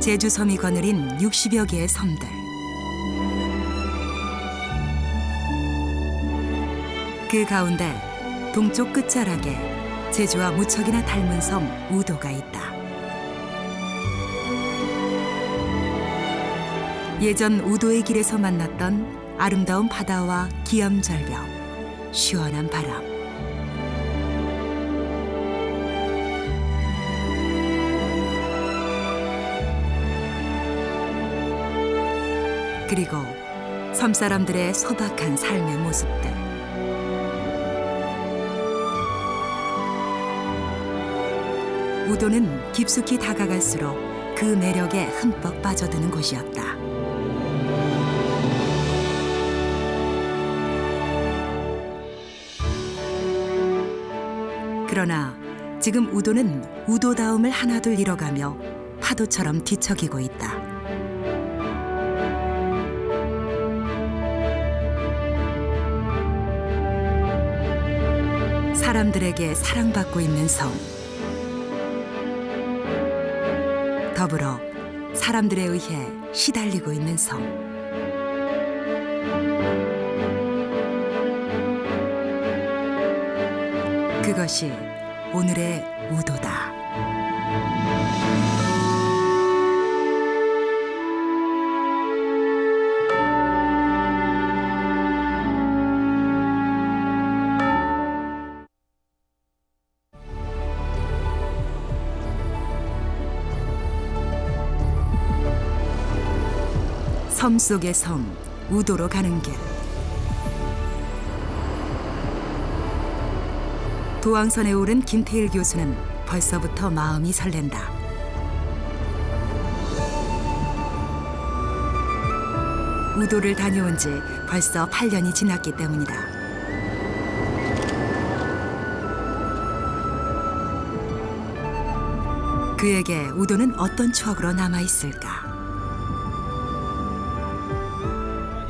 제주 섬이 거느린 60여 개의 섬들. 그 가운데 동쪽 끝자락에 제주와 무척이나 닮은 섬 우도가 있다. 예전 우도의 길에서 만났던 아름다운 바다와 기암절벽, 시원한 바람. 그리고 섬 사람들의 소박한 삶의 모습들. 우도는 깊숙이 다가갈수록 그 매력에 흠뻑 빠져드는 곳이었다. 그러나 지금 우도는 우도다움을 하나둘 잃어가며 파도처럼 뒤척이고 있다. 사람들에게 사랑받고 있는 섬. 더불어 사람들에 의해 시달리고 있는 섬. 그것이 오늘의 우도다. 섬 속의 섬, 우도로 가는 길. 도왕선에 오른 김태일 교수는 벌써부터 마음이 설렌다. 우도를 다녀온 지 벌써 8년이 지났기 때문이다. 그에게 우도는 어떤 추억으로 남아있을까?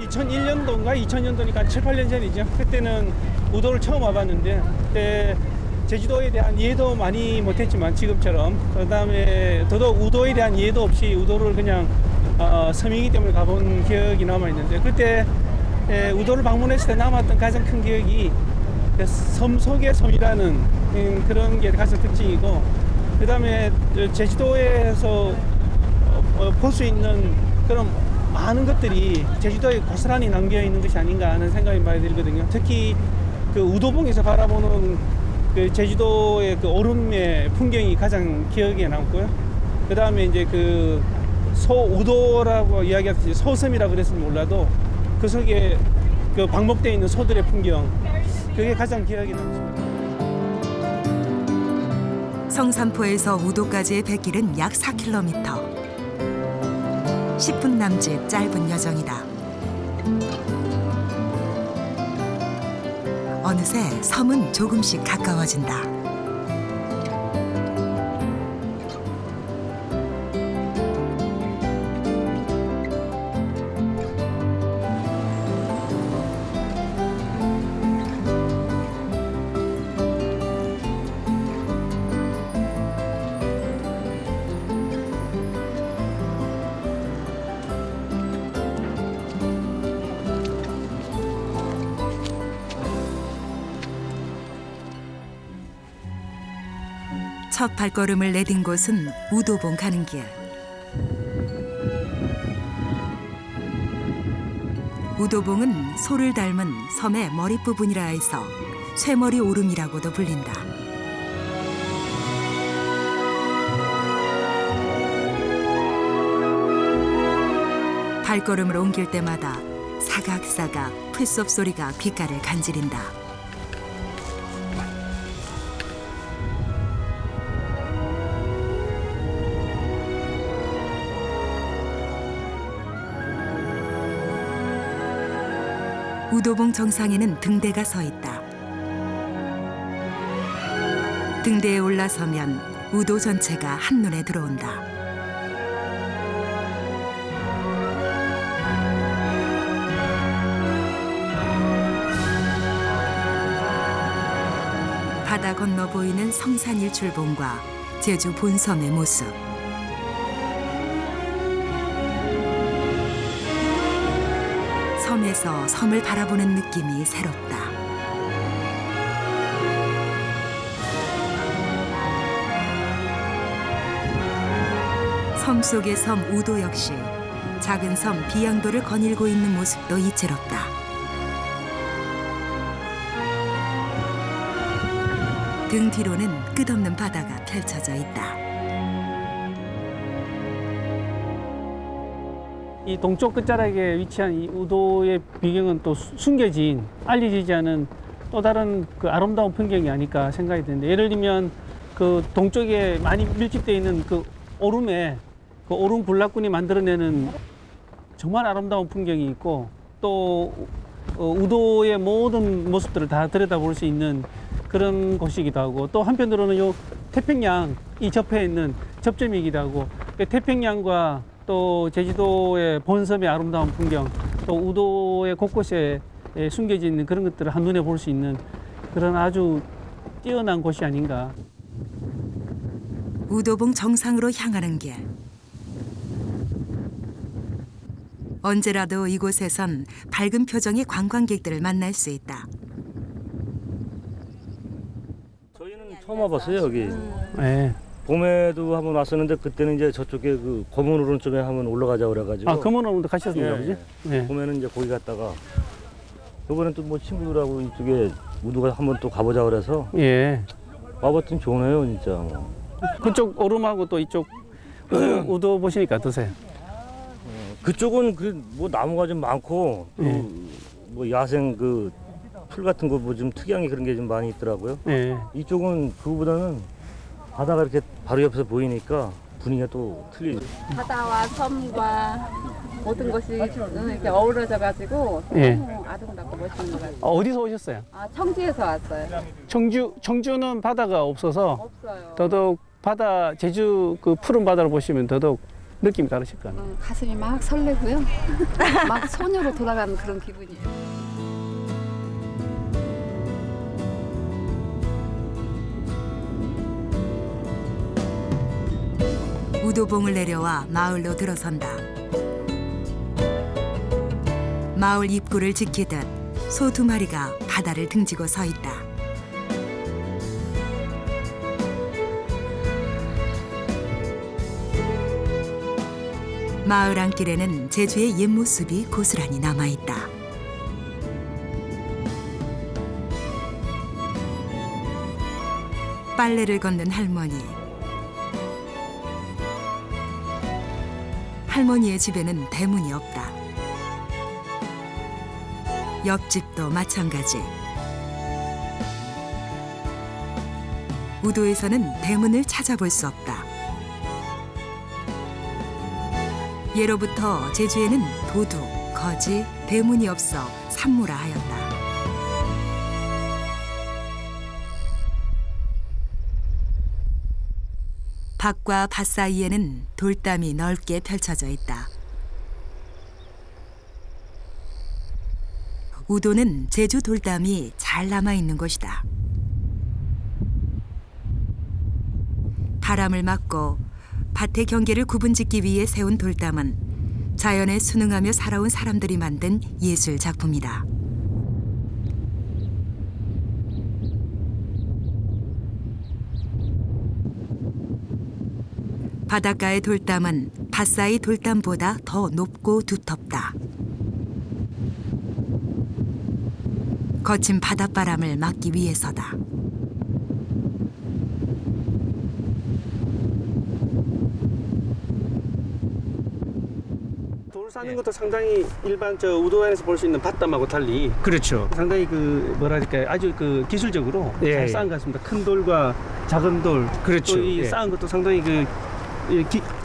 2001년도인가 2000년도니까 7, 8년 전이죠. 그때는 우도를 처음 와봤는데 그때 제주도에 대한 이해도 많이 못했지만 지금처럼, 그다음에 더더욱 우도에 대한 이해도 없이 우도를 그냥 섬이기 때문에 가본 기억이 남아있는데, 그때 우도를 방문했을 때 남았던 가장 큰 기억이 섬 속의 섬이라는 그런 게 가장 특징이고, 그다음에 제주도에서 볼 수 있는 그런 많은 것들이 제주도에 고스란히 남겨 있는 것이 아닌가 하는 생각이 많이 들거든요. 특히 그 우도봉에서 바라보는 그 제주도의 그 오름의 풍경이 가장 기억에 남고요. 그 다음에 이제 그 소우도라고 이야기하듯이 소섬이라고 그랬으면 몰라도 그 속에 그 방목되어 있는 소들의 풍경, 그게 가장 기억에 남습니다. 성산포에서 우도까지의 백길은 약 4km. 10분 남짓 짧은 여정이다. 어느새 섬은 조금씩 가까워진다. 첫 발걸음을 내딘 곳은 우도봉 가는 길. 우도봉은 소를 닮은 섬의 머릿부분이라 해서 쇠머리 오름이라고도 불린다. 발걸음을 옮길 때마다 사각사각 풀숲 소리가 귓가를 간지린다. 우도봉 정상에는 등대가 서 있다. 등대에 올라서면 우도 전체가 한눈에 들어온다. 바다 건너 보이는 성산 일출봉과 제주 본섬의 모습. 섬에서 섬을 바라보는 느낌이 새롭다. 섬 속의 섬 우도 역시 작은 섬 비양도를 거닐고 있는 모습도 이채롭다. 등 뒤로는 끝없는 바다가 펼쳐져 있다. 이 동쪽 끝자락에 위치한 이 우도의 비경은 또 숨겨진, 알려지지 않은 또 다른 그 아름다운 풍경이 아닐까 생각이 드는데, 예를 들면 그 동쪽에 많이 밀집되어 있는 그 오름에 그 오름 군락군이 만들어내는 정말 아름다운 풍경이 있고, 또 우도의 모든 모습들을 다 들여다볼 수 있는 그런 곳이기도 하고, 또 한편으로는 요 태평양 이 접해 있는 접점이기도 하고, 태평양과 또 제주도의 본섬의 아름다운 풍경, 또 우도의 곳곳에 숨겨져 있는 그런 것들을 한눈에 볼 수 있는 그런 아주 뛰어난 곳이 아닌가. 우도봉 정상으로 향하는 길. 언제라도 이곳에선 밝은 표정의 관광객들을 만날 수 있다. 저희는 처음 와봤어요 여기. 네. 봄에도 한번 왔었는데 그때는 이제 저쪽에 그 검은 오른 쪽에 한번 올라가자 그래가지고. 아, 금원원도 가셨습니다, 예, 아버지? 예. 네. 봄에는 이제 거기 갔다가 이번엔 또 뭐 친구들하고 이쪽에 우도가 한번 또 가보자 그래서 예. 와봤더니 좋네요 진짜. 뭐. 그쪽 오름하고 또 이쪽 우도 보시니까 어떠세요? 그쪽은 그 뭐 나무가 좀 많고 또 예. 뭐 야생 그 풀 같은 거 뭐 좀 특이한 게 그런 게 좀 많이 있더라고요. 예. 이쪽은 그거보다는 바다가 이렇게 바로 옆에서 보이니까 분위기가 또 틀리죠. 바다와 섬과 모든 것이 이렇게 어우러져가지고 예. 너무 아름답고 멋있는 것 같아요. 어디서 오셨어요? 아, 청주에서 왔어요. 청주는 바다가 없어서 없어요. 더더욱 바다, 제주 그 푸른 바다를 보시면 더더욱 느낌이 다르실 거예요. 가슴이 막 설레고요. 막 소녀로 돌아가는 그런 기분이에요. 우도봉을 내려와 마을로 들어선다. 마을 입구를 지키듯 소 2마리가 바다를 등지고 서 있다. 마을 안길에는 제주의 옛 모습이 고스란히 남아있다. 빨래를 걷는 할머니. 할머니의 집에는 대문이 없다. 옆집도 마찬가지. 우도에서는 대문을 찾아볼 수 없다. 예로부터 제주에는 도둑, 거지, 대문이 없어 산무라 하였다. 밭과 밭 사이에는 돌담이 넓게 펼쳐져 있다. 우도는 제주 돌담이 잘 남아있는 곳이다. 바람을 막고 밭의 경계를 구분짓기 위해 세운 돌담은 자연에 순응하며 살아온 사람들이 만든 예술 작품이다. 바닷가의 돌담은 밭 사이 돌담보다 더 높고 두텁다. 거친 바닷바람을 막기 위해서다. 돌 쌓는 것도 상당히 일반 저 우도안에서 볼 수 있는 밭담하고 달리 그렇죠. 상당히 그 뭐라 할까요? 아주 그 기술적으로 예, 잘 예. 쌓은 것 같습니다. 큰 돌과 작은 돌, 그렇죠. 또 이 예. 쌓은 것도 상당히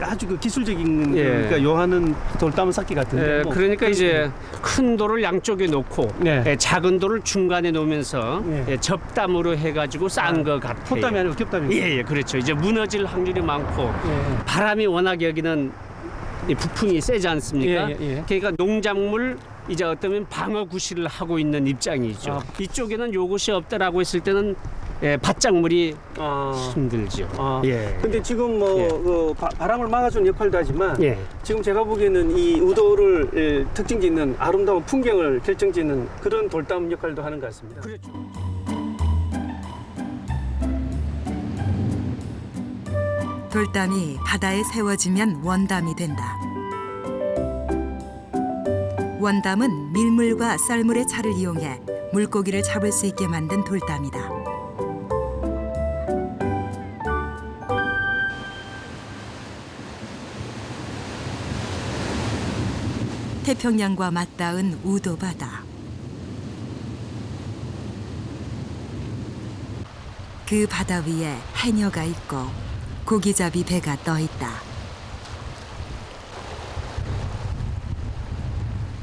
아주 그 기술적인 예. 그러니까 요하는 돌담 쌓기 같은데. 예, 뭐 그러니까 그런 이제 큰 돌을 양쪽에 놓고 네. 예, 작은 돌을 중간에 놓으면서 네. 예, 접담으로 해가지고 쌓은 것 같아요. 폿담이 아니고 겹담이. 예, 예, 그렇죠. 이제 무너질 확률이 많고 예. 바람이 워낙 여기는 이 부풍이 세지 않습니까? 예, 예, 예. 그러니까 농작물 이제 어쩌면 방어 구실을 하고 있는 입장이죠. 아. 이쪽에는 요것이 없다라고 했을 때는 예, 바짝물이 아, 힘들죠. 아. 예. 근데 지금 뭐 예. 그 바람을 막아주는 역할도 하지만 예. 지금 제가 보기에는 이 우도를 특징짓는 아름다운 풍경을 결정짓는 그런 돌담 역할도 하는 것 같습니다. 돌담이 바다에 세워지면 원담이 된다. 원담은 밀물과 썰물의 차를 이용해 물고기를 잡을 수 있게 만든 돌담이다. 태평양과 맞닿은 우도 바다. 그 바다 위에 해녀가 있고 고기잡이 배가 떠 있다.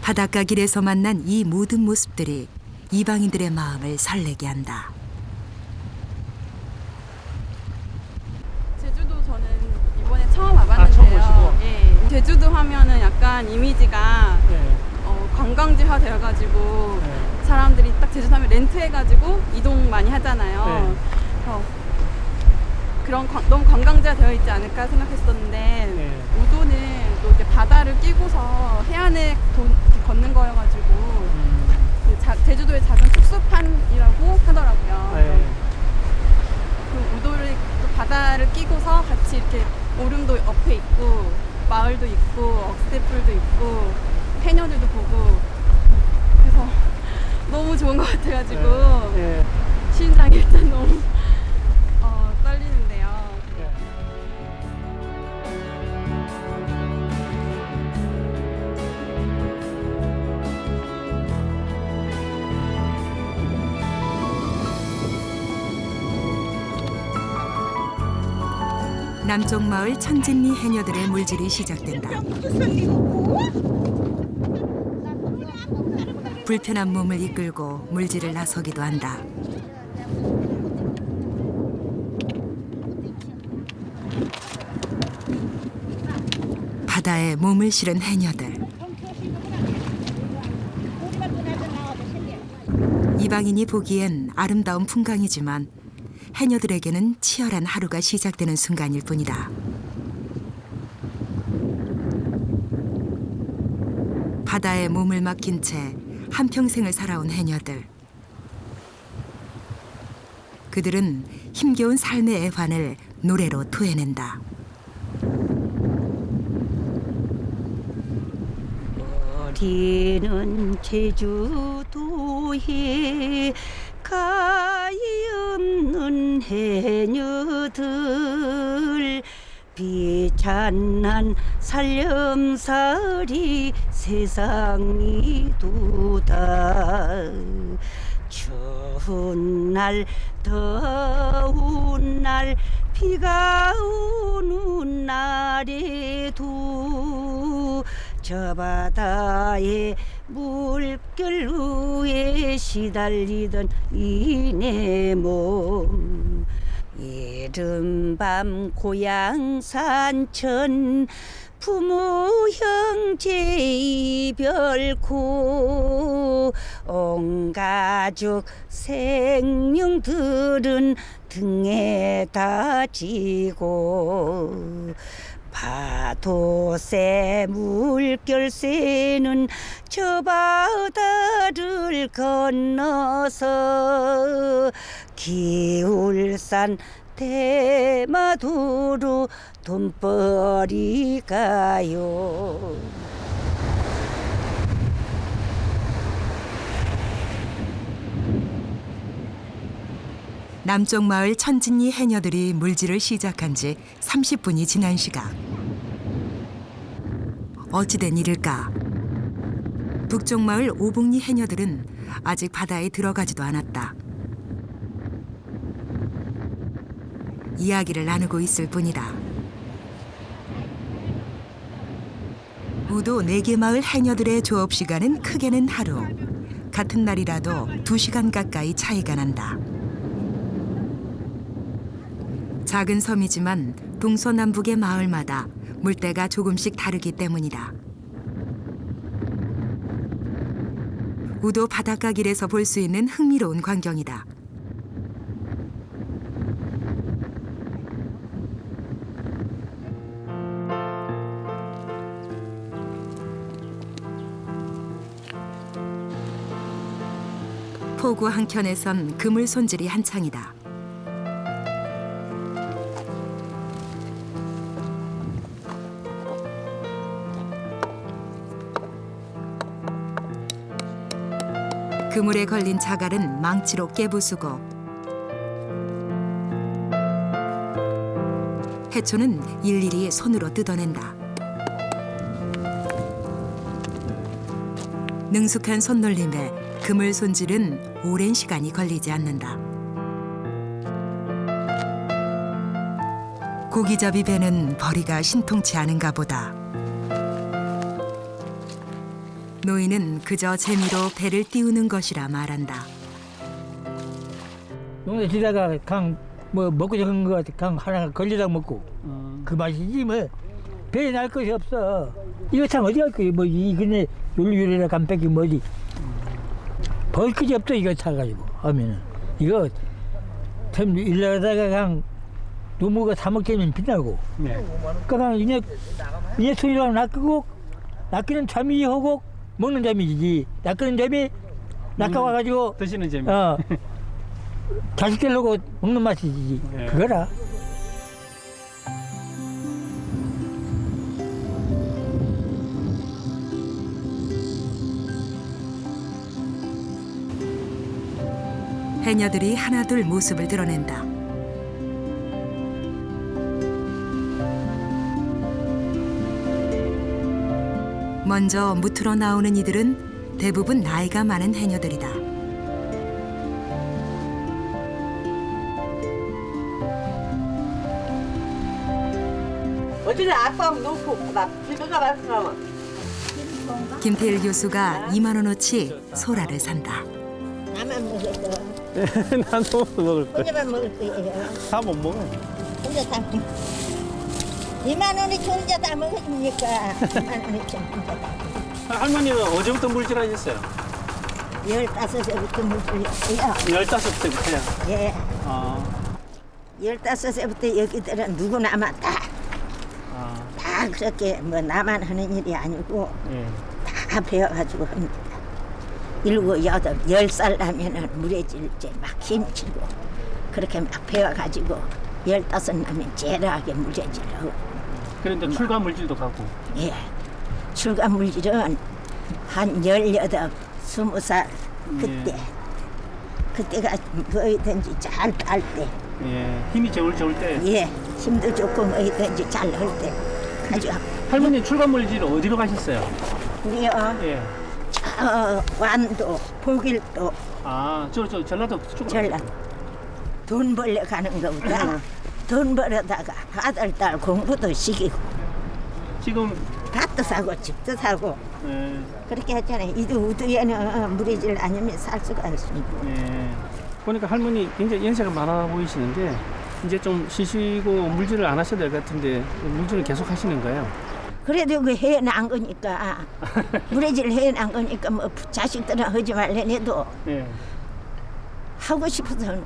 바닷가 길에서 만난 이 모든 모습들이 이방인들의 마음을 설레게 한다. 제주도 저는 이번에 처음 와봤는데요. 처음 오시고? 예, 제주도 하면은 약간 이미지가 네. 관광지화 되어가지고 네. 사람들이 딱 제주도 하면 렌트해가지고 이동 많이 하잖아요. 네. 그래서 너무 관광지화 되어 있지 않을까 생각했었는데 네. 우도는 또 이제 바다를 끼고서 해안에 이렇게 걷는 거여가지고 그 제주도의 작은 특수판이라고 하더라고요. 네. 그 우도를 또 바다를 끼고서 같이 이렇게 오름도 옆에 있고 마을도 있고 억새풀도 있고 해녀들도 보고 그래서 너무 좋은 것 같아가지고 네. 심장이 일단 너무 떨리는데요. 네. 남쪽 마을 천진리 해녀들의 물질이 시작된다. 불편한 몸을 이끌고 물질을 나서기도 한다. 바다에 몸을 실은 해녀들. 이방인이 보기엔 아름다운 풍광이지만 해녀들에게는 치열한 하루가 시작되는 순간일 뿐이다. 바다에 몸을 맡긴 채 한평생을 살아온 해녀들. 그들은 힘겨운 삶의 애환을 노래로 토해낸다. 우리는 제주도에 가히 없는 해녀들 비찬한 살념살이 세상이 도다 추운 날 더운 날 비가 오는 날에도 저 바다에 물결 위에 시달리던 이내 몸 이른밤 고향 산천 부모 형제 이별코 온 가족 생명들은 등에 다 지고 파도새 물결새는 저 바다를 건너서 기울산 대마도로 돈벌이 가요. 남쪽 마을 천진리 해녀들이 물질을 시작한 지 30분이 지난 시각. 어찌된 일일까? 북쪽 마을 오봉리 해녀들은 아직 바다에 들어가지도 않았다. 이야기를 나누고 있을 뿐이다. 우도 4개 마을 해녀들의 조업 시간은 크게는 하루. 같은 날이라도 2시간 가까이 차이가 난다. 작은 섬이지만 동서남북의 마을마다 물때가 조금씩 다르기 때문이다. 우도 바닷가 길에서 볼 수 있는 흥미로운 광경이다. 포구 한켠에선 그물 손질이 한창이다. 그물에 걸린 자갈은 망치로 깨부수고 해초는 일일이 손으로 뜯어낸다. 능숙한 손놀림에 그물 손질은 오랜 시간이 걸리지 않는다. 고기잡이 배는 벌이가 신통치 않은가 보다. 노인은 그저 재미로 배를 띄우는 것이라 말한다. 동네 지다가 강 뭐 먹고 싶은 거 강 하나 걸리다 먹고 그 맛이지 뭐 배에 날 것이 없어. 이거 참 어디 갈 거야. 뭐 이 근데 요리요리라 간뺏기 뭐지. 벌 끝이 없어 이거 사가지고 하면은 이거 참 일하다가 강 노무가 3억 개면 빛나고. 네. 그러니까 이제 손이랑 낚고 낚이는 잠이 하고 먹는 잠이지. 낚는 잠이 낚아와가지고 드시는 재미. 자식 되려고 먹는 맛이지. 네. 그거라. 해녀들이 하나둘 모습을 드러낸다. 먼저 무트로 나오는 이들은 대부분 나이가 많은 해녀들이다. 어제는 아빠하고 놓고 막 집에가 봤어. 김태일 교수가 2만 원어치 소라를 산다. 나만 먹을 거. 나도 먹을 거야. 혼자만 먹을 거예요. 다 못 먹어. 혼자 다. 2만 원이치 혼자 다 먹으니까 2만 원이치 혼자 다. 할머니는 어제부터 물질하셨어요? 15세부터 물질이요. 15세부터요? 예. 아, 15세부터 여기들은 누구나마 다 그렇게 뭐 나만 하는 일이 아니고 예. 다 배워가지고 합니다. 7, 8, 10살 나면은 물에 질제 막 힘치고 그렇게 막 배워가지고 15 나면 제라하게 물질하고. 그런데 출가 물질도 가고. 예. 출가 물질은 한 18, 20살 그때. 그때가 뭐이든지 잘 딸 때. 예. 힘이 좋을 때. 예. 힘도 좋고 뭐이든지 잘 할 때. 아주 할머니 출가 물질 어디로 가셨어요? 우리요. 예. 완도, 보길도, 아, 저 전라도 쪽. 전라도. 돈 벌러 가는 거보다 돈 벌어다가 아들, 딸 공부도 시키고 지금 밭도 사고 집도 사고 예. 그렇게 했잖아요. 우두에는 무리질 아니면 살 수가 없으니까. 예. 보니까 할머니 굉장히 연세가 많아 보이시는데 이제 좀 쉬시고 물질을 안 하셔도 될 것 같은데 물질을 계속 하시는 거예요? 그래도 그 해난 거니까 무리질 해난 거니까 뭐 자식들은 하지 말래도 예. 하고 싶어서는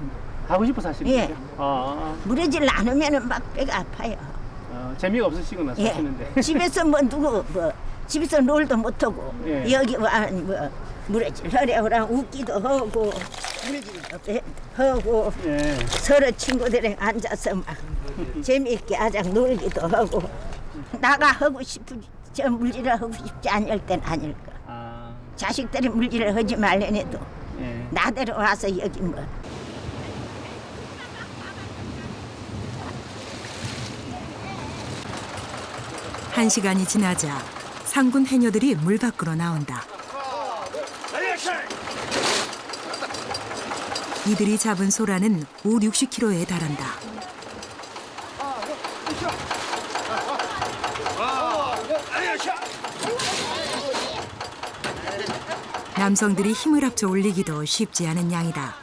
하고 싶어서 하시는 예. 거죠? 아, 무리질 안 하면은 막 배가 아파요. 재미가 없으시고 나서 예. 하시는데. 집에서 뭐 누구 뭐 집에서 놀도 못하고 예. 여기 와뭐 무리질 하려고 웃기도 하고 물질도 하고 예. 서로 친구들이랑 앉아서 막 재미있게 아장 놀기도 하고 나가 하고 싶지 저 물질을 하고 싶지 않을 땐 아닐까. 아, 자식들이 물질을 하지 말래도 예. 나대로 와서 여기 뭐 한 시간이 지나자 상군 해녀들이 물 밖으로 나온다. 이들이 잡은 소라는 5, 60kg에 달한다. 남성들이 힘을 합쳐 올리기도 쉽지 않은 양이다.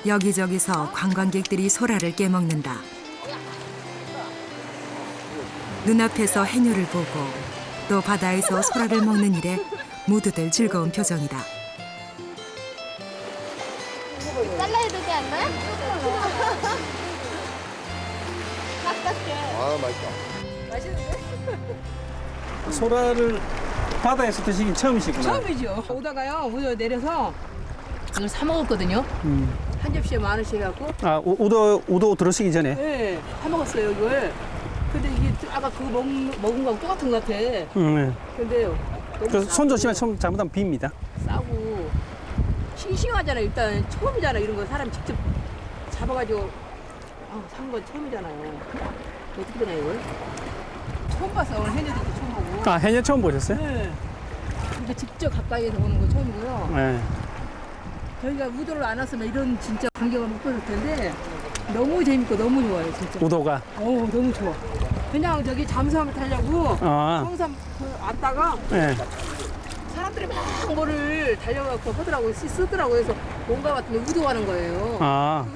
여기저기서 관광객들이 소라를 깨먹는다. 눈앞에서 해녀를 보고 또 바다에서 소라를 먹는 일에 모두들 즐거운 표정이다. 잘라야 되지 않나요? 아, 맛있다. 소라를 바다에서 드시긴 처음이시구나. 처음이죠. 오다가요, 우도 내려서 이걸 사 먹었거든요. 한 접시에 10,000원씩 해갖고. 아, 우도 들어오시기 전에? 네, 사 먹었어요, 이걸. 근데 이게 아까 그거 먹은 거하고 똑같은 것 같아. 네. 근데 너무 손 조심하면 손 잘못하면 빕니다. 싸고 싱싱하잖아요. 일단 처음이잖아. 이런 거 사람 직접 잡아가지고 산 건 처음이잖아요. 어떻게 되나 이걸? 처음 봤어요. 오늘 해녀도 처음 보고. 아, 해녀 처음 보셨어요? 네. 이게 직접 가까이에서 보는 거 처음이고요. 네. 저희가 우도를 안 왔으면 이런 진짜 광경을 못 봤을 텐데 너무 재밌고 너무 좋아요, 진짜. 우도가? 너무 좋아. 그냥 저기 잠수함을 타려고 성산 왔다가 네. 사람들이 막 뭐를 달려가고 하더라고요. 쓰더라고요. 그래서 뭔가 같은데 우도하는 거예요.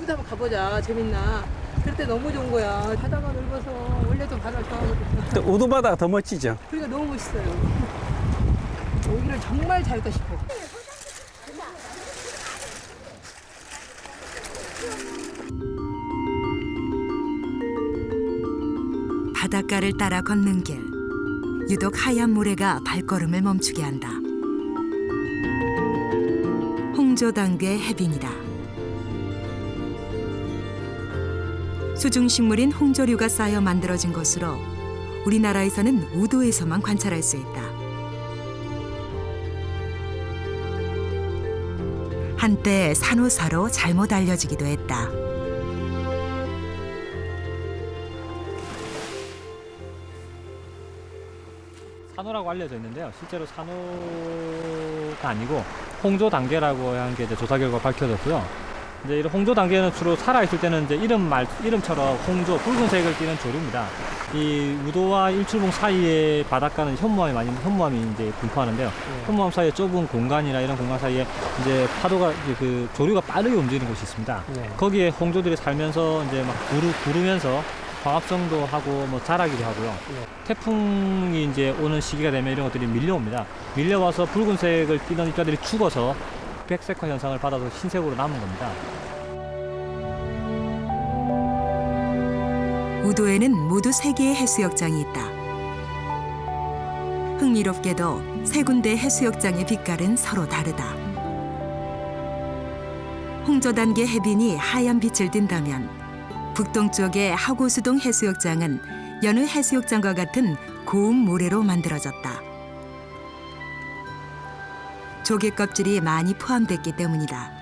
우도 한번 가보자. 재밌나. 그럴 때 너무 좋은 거야. 바다가 넓어서 원래도 바다 좋아하거든요. 우도 바다가 더 멋지죠? 그러니까 너무 멋있어요. 오기를 정말 잘했다 싶어. 바닷가를 따라 걷는 길. 유독 하얀 모래가 발걸음을 멈추게 한다. 홍조단계 해변이다. 수중식물인 홍조류가 쌓여 만들어진 것으로 우리나라에서는 우도에서만 관찰할 수 있다. 한때 산호사로 잘못 알려지기도 했다. 산호라고 알려져 있는데요. 실제로 산호가 아니고 홍조 단계라고 하는 게 이제 조사 결과 밝혀졌고요. 이제 이런 홍조 단계는 주로 살아 있을 때는 이제 이름처럼 홍조 붉은색을 띠는 조류입니다. 이 우도와 일출봉 사이에 바닷가는 현무암이 이제 분포하는데요. 현무암 사이에 좁은 공간이나 이런 공간 사이에 이제 파도가 이제 그 조류가 빠르게 움직이는 곳이 있습니다. 거기에 홍조들이 살면서 이제 막 구르면서 광합성도 하고 뭐 자라기도 하고요. 태풍이 이제 오는 시기가 되면 이런 것들이 밀려옵니다. 밀려와서 붉은색을 띠던 입자들이 죽어서 백색화 현상을 받아서 흰색으로 남은 겁니다. 우도에는 모두 3개의 해수욕장이 있다. 흥미롭게도 3군데 해수욕장의 빛깔은 서로 다르다. 홍조단계 해변이 하얀 빛을 띈다면 북동쪽의 하고수동 해수욕장은 여느 해수욕장과 같은 고운 모래로 만들어졌다. 조개 껍질이 많이 포함됐기 때문이다.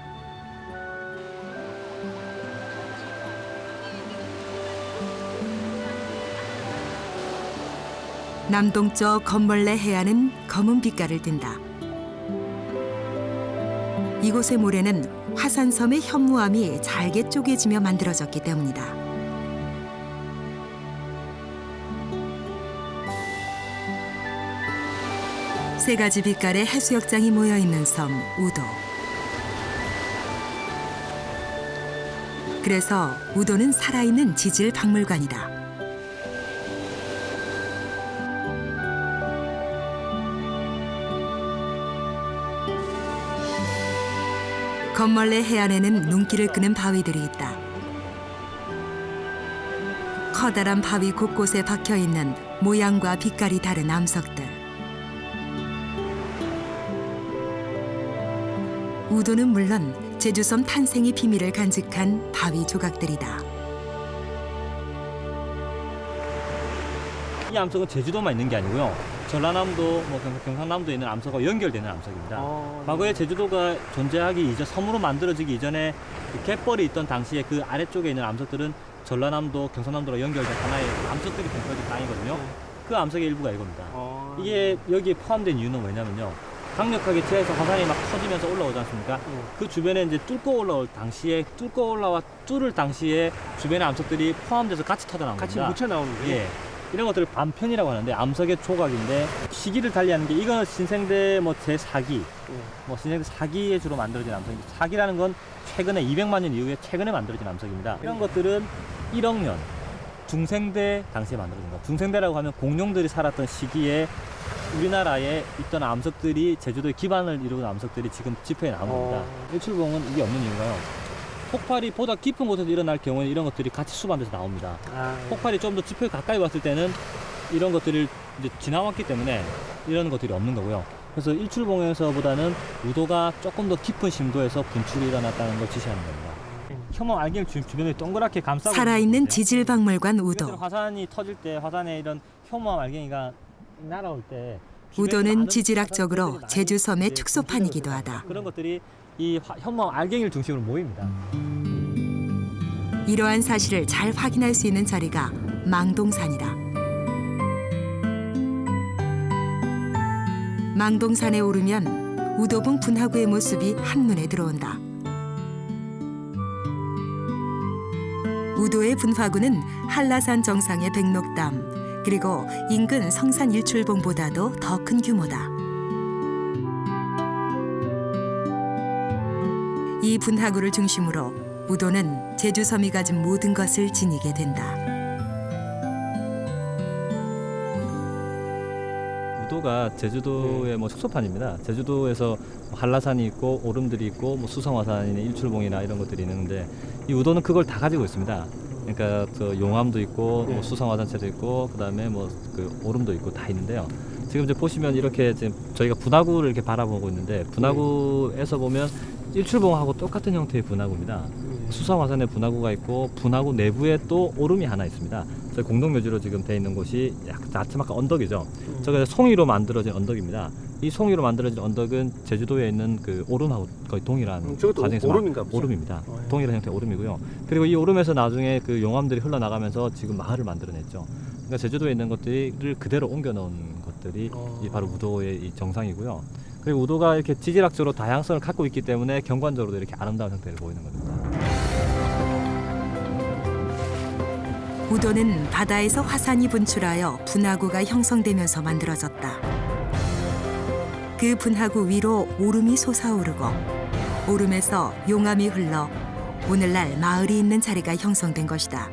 남동쪽 건벌레 해안은 검은 빛깔을 띈다. 이곳의 모래는 화산섬의 현무암이 잘게 쪼개지며 만들어졌기 때문이다. 세 가지 빛깔의 해수욕장이 모여 있는 섬 우도. 그래서 우도는 살아있는 지질 박물관이다. 건멀레 해안에는 눈길을 끄는 바위들이 있다. 커다란 바위 곳곳에 박혀있는 모양과 빛깔이 다른 암석들. 우도는 물론 제주섬 탄생의 비밀을 간직한 바위 조각들이다. 이 암석은 제주도만 있는 게 아니고요. 전라남도, 경상남도에 있는 암석과 연결되는 암석입니다. 과거에 제주도가 존재하기 이전, 섬으로 만들어지기 이전에 그 갯벌이 있던 당시에 그 아래쪽에 있는 암석들은 전라남도, 경상남도로 연결된 하나의 암석들이 겹쳐진 땅이거든요. 그 암석의 일부가 이겁니다. 이게 여기에 포함된 이유는 뭐냐면요. 강력하게 지하에서 화산이 막 터지면서 올라오지 않습니까? 그 주변에 이제 뚫고 뚫을 당시에 주변의 암석들이 포함돼서 같이 터져나온 겁니다. 같이 묻혀 나오는 거예요? 예. 이런 것들을 반편이라고 하는데 암석의 조각인데 시기를 달리하는 게 이건 신생대 제4기 신생대 4기에 주로 만들어진 암석입니다. 4기라는 건 최근에 200만 년 이후에 최근에 만들어진 암석입니다. 이런 것들은 1억 년 중생대 당시에 만들어진 거. 중생대라고 하면 공룡들이 살았던 시기에 우리나라에 있던 암석들이 제주도의 기반을 이루는 암석들이 지금 지표에 나온 겁니다. 일출봉은 이게 없는 이유가요. 폭발이 보다 깊은 곳에서 일어날 경우에는 이런 것들이 같이 수반돼서 나옵니다. 폭발이 좀 더 지표에 가까이 왔을 때는 이런 것들을 이제 지나왔기 때문에 이런 것들이 없는 거고요. 그래서 일출봉에서보다는 우도가 조금 더 깊은 심도에서 분출이 일어났다는 걸 지시하는 겁니다. 혐오 알갱이 주변에 동그랗게 감싸고 살아있는 지질박물관 우도. 화산이 터질 때 화산에 이런 혐오암 알갱이가 날아올 때 우도는 지질학적으로 제주섬의 축소판이기도 하다. 그런 것들이 이 혐오암 알갱이를 중심으로 모입니다. 이러한 사실을 잘 확인할 수 있는 자리가 망동산이다. 망동산에 오르면 우도봉 분화구의 모습이 한눈에 들어온다. 우도의 분화구는 한라산 정상의 백록담 그리고 인근 성산 일출봉보다도 더 큰 규모다. 이 분화구를 중심으로 우도는 제주섬이 가진 모든 것을 지니게 된다. 우도가 제주도의 뭐 축소판입니다. 제주도에서 한라산이 있고 오름들이 있고 뭐 수성화산이나 일출봉이나 이런 것들이 있는데 이 우도는 그걸 다 가지고 있습니다. 그러니까 그 용암도 있고 뭐 수성화산체도 있고 그다음에 뭐 그 오름도 있고 다 있는데요. 지금 이제 보시면 이렇게 지금 저희가 분화구를 이렇게 바라보고 있는데 분화구에서 보면 일출봉하고 똑같은 형태의 분화구입니다. 수성화산에 분화구가 있고 분화구 내부에 또 오름이 하나 있습니다. 저희 공동묘지로 지금 돼 있는 곳이 약간 나트막한 언덕이죠. 저게 송이로 만들어진 언덕입니다. 이 송이로 만들어진 언덕은 제주도에 있는 그 오름하고 거의 동일한 과정에서 오름인가 보죠? 오름입니다. 동일한 형태의 오름이고요. 그리고 이 오름에서 나중에 그 용암들이 흘러나가면서 지금 마을을 만들어냈죠. 그러니까 제주도에 있는 것들을 그대로 옮겨놓은 것들이 이 바로 우도의 이 정상이고요. 그리고 우도가 이렇게 지질학적으로 다양성을 갖고 있기 때문에 경관적으로도 이렇게 아름다운 형태를 보이는 겁니다. 우도는 바다에서 화산이 분출하여 분화구가 형성되면서 만들어졌다. 그 분화구 위로 오름이 솟아오르고 오름에서 용암이 흘러 오늘날 마을이 있는 자리가 형성된 것이다.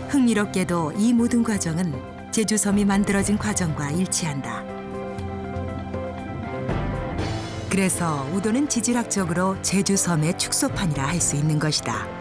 흥미롭게도 이 모든 과정은 제주섬이 만들어진 과정과 일치한다. 그래서 우도는 지질학적으로 제주섬의 축소판이라 할 수 있는 것이다.